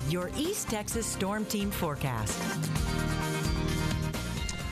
your East Texas Storm Team forecast.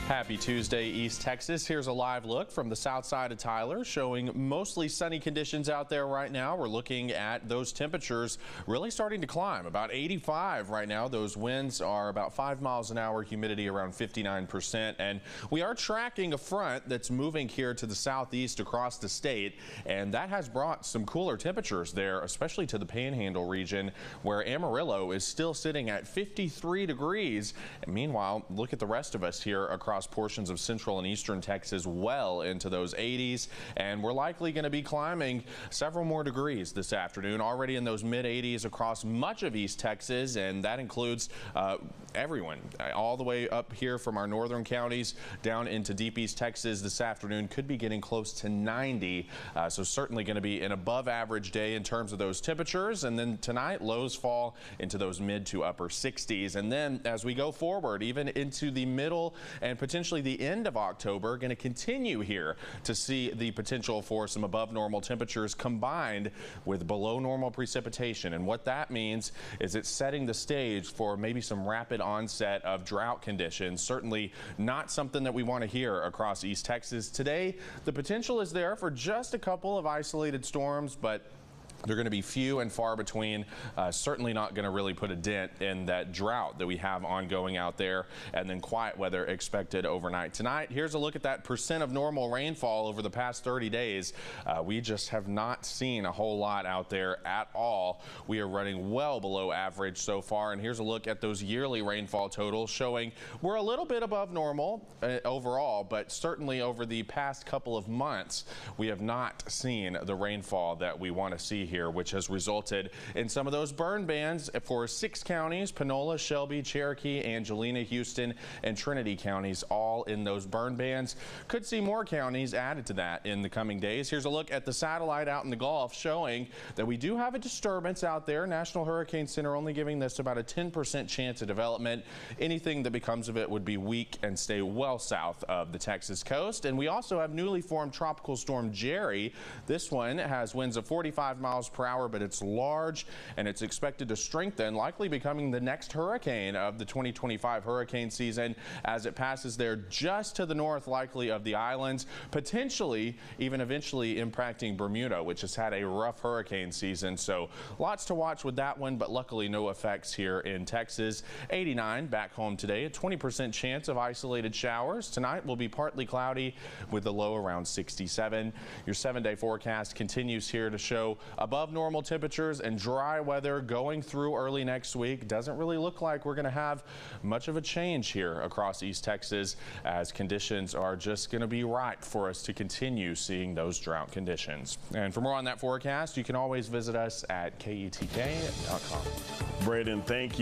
Happy Tuesday, East Texas. Here's a live look from the south side of Tyler, showing mostly sunny conditions out there right now. We're looking at those temperatures really starting to climb. About 85 right now. Those winds are about 5 miles an hour, humidity around 59%. And we are tracking a front that's moving here to the southeast across the state. And that has brought some cooler temperatures there, especially to the Panhandle region, where Amarillo is still sitting at 53 degrees. And meanwhile, look at the rest of us here across portions of central and eastern Texas well into those 80s, and we're likely going to be climbing several more degrees this afternoon, already in those mid 80s across much of East Texas, and that includes everyone all the way up here from our northern counties down into deep East Texas. This afternoon could be getting close to 90, so certainly going to be an above average day in terms of those temperatures. And then tonight lows fall into those mid to upper 60s, and then as we go forward even into the middle and potentially the end of October, going to continue here to see the potential for some above normal temperatures combined with below normal precipitation. And what that means is it's setting the stage for maybe some rapid onset of drought conditions. Certainly not something that we want to hear across East Texas today. The potential is there for just a couple of isolated storms, but they're going to be few and far between. Certainly not going to really put a dent in that drought that we have ongoing out there. And then quiet weather expected overnight tonight. Here's a look at that percent of normal rainfall over the past 30 days. We just have not seen a whole lot out there at all. We are running well below average so far. And here's a look at those yearly rainfall totals, showing we're a little bit above normal overall, but certainly over the past couple of months, we have not seen the rainfall that we want to see here, which has resulted in some of those burn bans for 6 counties: Panola, Shelby, Cherokee, Angelina, Houston, and Trinity counties, all in those burn bans. Could see more counties added to that in the coming days. Here's a look at the satellite out in the Gulf, showing that we do have a disturbance out there. National Hurricane Center only giving this about a 10% chance of development. Anything that becomes of it would be weak and stay well south of the Texas coast. And we also have newly formed Tropical Storm Jerry. This one has winds of 45 miles per hour, but it's large and it's expected to strengthen, likely becoming the next hurricane of the 2025 hurricane season as it passes there just to the north, likely of the islands, potentially even eventually impacting Bermuda, which has had a rough hurricane season. So lots to watch with that one, but luckily no effects here in Texas. 89 back home today, a 20% chance of isolated showers. Tonight will be partly cloudy with the low around 67. Your 7-day forecast continues here to show above normal temperatures and dry weather going through early next week. Doesn't really look like we're going to have much of a change here across East Texas, as conditions are just going to be right for us to continue seeing those drought conditions. And for more on that forecast, you can always visit us at ketk.com. Braden, thank you.